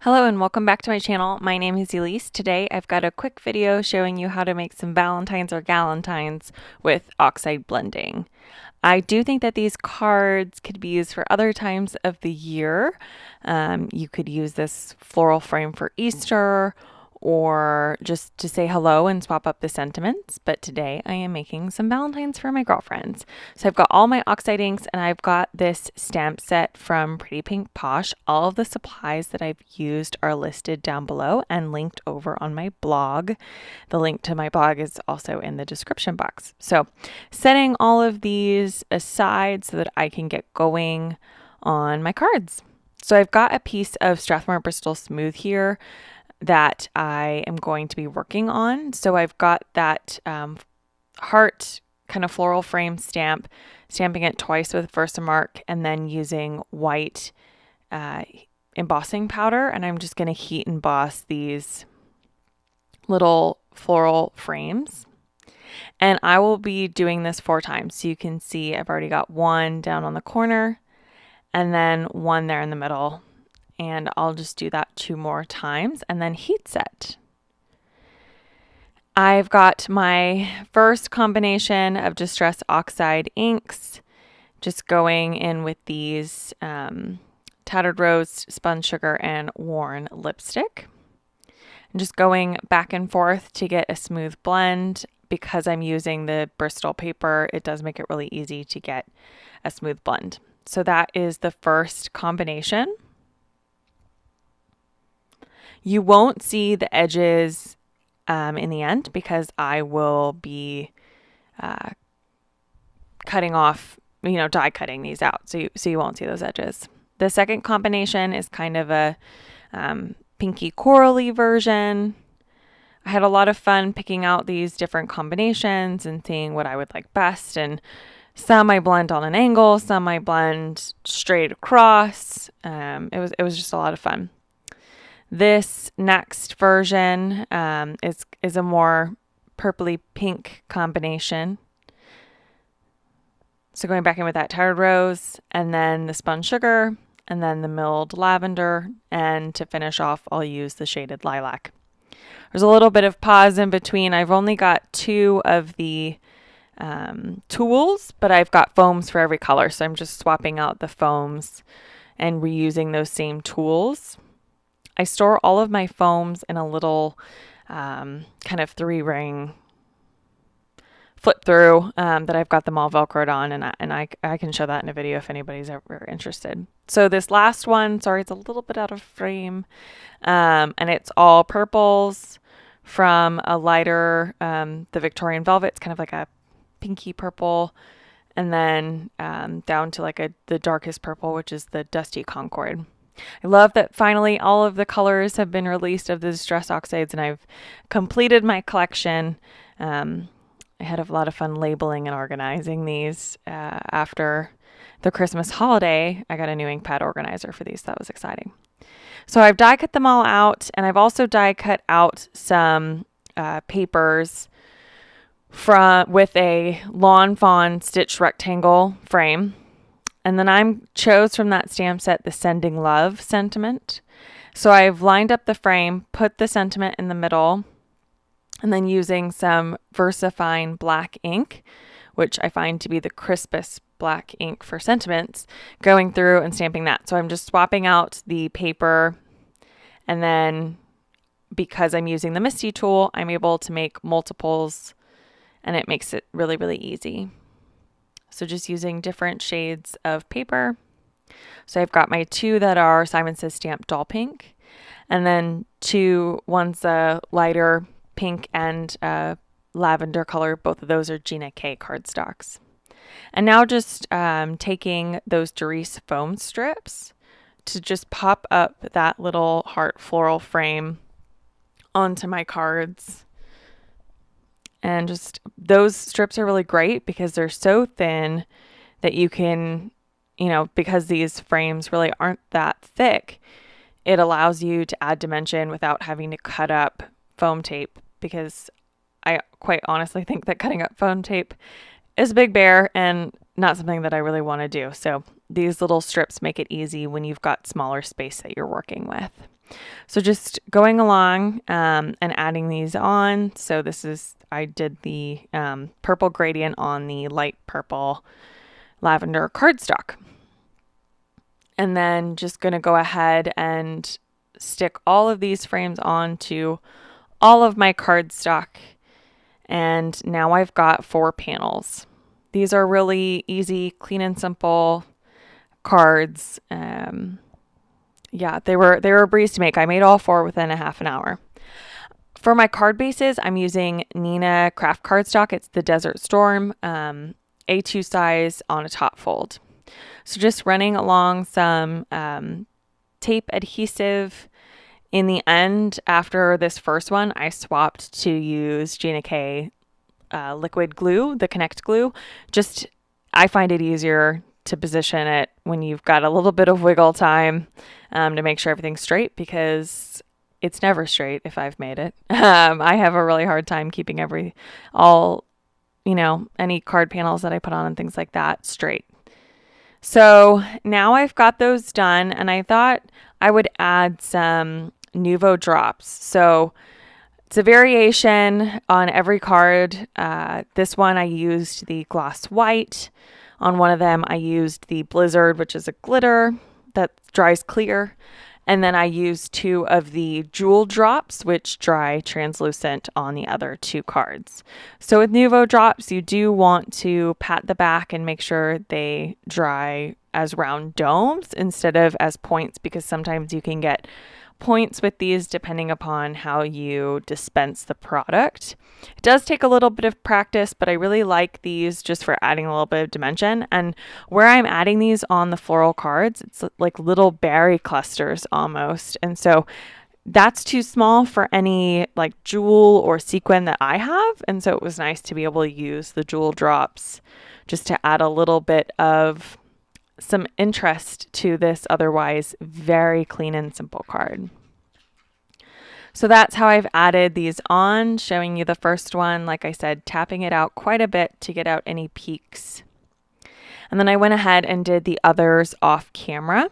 Hello and welcome back to my channel. My name is Elise. Today I've got a quick video showing you how to make some Valentines or Galentines with Oxide blending. I do think that these cards could be used for other times of the year. You could use this floral frame for Easter or just to say hello and swap up the sentiments. But today I am making some Valentines for my girlfriends. So I've got all my Oxide inks and I've got this stamp set from Pretty Pink Posh. All of the supplies that I've used are listed down below and linked over on my blog. The link to my blog is also in the description box. So setting all of these aside so that I can get going on my cards. So I've got a piece of Strathmore Bristol Smooth here that I am going to be working on. So I've got that heart kind of floral frame stamp, stamping it twice with Versamark and then using white embossing powder. And I'm just going to heat emboss these little floral frames. And I will be doing this 4 times. So you can see I've already got one down on the corner and then one there in the middle. And I'll just do that 2 more times and then heat set. I've got my first combination of Distress Oxide inks, just going in with these Tattered Rose, Spun Sugar, and Worn Lipstick. I'm just going back and forth to get a smooth blend. Because I'm using the Bristol paper, it does make it really easy to get a smooth blend. So that is the first combination. You won't see the edges in the end because I will be cutting off, die cutting these out. So you won't see those edges. The second combination is kind of a pinky corally version. I had a lot of fun picking out these different combinations and seeing what I would like best. And some I blend on an angle, some I blend straight across. It was just a lot of fun. This next version is a more purpley pink combination. So going back in with that Tattered Rose and then the Spun Sugar and then the milled lavender, and to finish off I'll use the shaded lilac. There's a little bit of pause in between. I've only got 2 of the tools, but I've got foams for every color, so I'm just swapping out the foams and reusing those same tools. I store all of my foams in a little kind of 3-ring flip through that I've got them all Velcroed on, and I can show that in a video if anybody's ever interested. So this last one, sorry, it's a little bit out of frame, and it's all purples from a lighter, the Victorian Velvet. It's kind of like a pinky purple, and then down to like the darkest purple, which is the Dusty Concord. I love that finally all of the colors have been released of the Distress Oxides and I've completed my collection. I had a lot of fun labeling and organizing these after the Christmas holiday. I got a new ink pad organizer for these. That was exciting. So I've die cut them all out, and I've also die cut out some papers with a Lawn Fawn stitched rectangle frame. And then I chose from that stamp set the Sending Love sentiment. So I've lined up the frame, put the sentiment in the middle, and then using some VersaFine black ink, which I find to be the crispest black ink for sentiments, going through and stamping that. So I'm just swapping out the paper, and then because I'm using the Misty tool, I'm able to make multiples, and it makes it really, really easy. So just using different shades of paper. So I've got my 2 that are Simon Says Stamp Doll Pink, and then one's a lighter pink and lavender color. Both of those are Gina K cardstocks. And now just taking those Doris foam strips to just pop up that little heart floral frame onto my cards. And just those strips are really great because they're so thin that you can, because these frames really aren't that thick, it allows you to add dimension without having to cut up foam tape, because I quite honestly think that cutting up foam tape is a big bear and not something that I really want to do. So these little strips make it easy when you've got smaller space that you're working with. So just going along and adding these on. So I did the purple gradient on the light purple lavender cardstock. And then just going to go ahead and stick all of these frames onto all of my cardstock. And now I've got 4 panels. These are really easy, clean and simple cards. Yeah, they were a breeze to make. I made all 4 within a half an hour. For my card bases, I'm using Neenah craft cardstock. It's the Desert Storm A2 size on a top fold. So just running along some tape adhesive. In the end, after this first one, I swapped to use Gina K liquid glue, the Connect glue. I find it easier to position it when you've got a little bit of wiggle time to make sure everything's straight, because it's never straight if I've made it. I have a really hard time keeping any card panels that I put on and things like that straight. So now I've got those done, and I thought I would add some Nuvo drops. So it's a variation on every card. This one I used the gloss white. On one of them I used the Blizzard, which is a glitter that dries clear. And then I used 2 of the jewel drops, which dry translucent on the other 2 cards. So with Nuvo drops, you do want to pat the back and make sure they dry as round domes instead of as points, because sometimes you can get points with these depending upon how you dispense the product. It does take a little bit of practice, but I really like these just for adding a little bit of dimension. And where I'm adding these on the floral cards, it's like little berry clusters almost. And so that's too small for any like jewel or sequin that I have. And so it was nice to be able to use the jewel drops just to add a little bit of some interest to this otherwise very clean and simple card. So that's how I've added these on, showing you the first one, like I said, tapping it out quite a bit to get out any peaks. And then I went ahead and did the others off camera.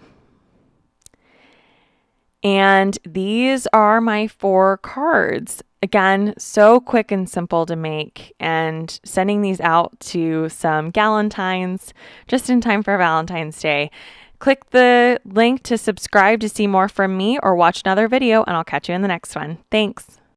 And these are my 4 cards. Again, so quick and simple to make, and sending these out to some Valentines just in time for Valentine's Day. Click the link to subscribe to see more from me or watch another video, and I'll catch you in the next one. Thanks.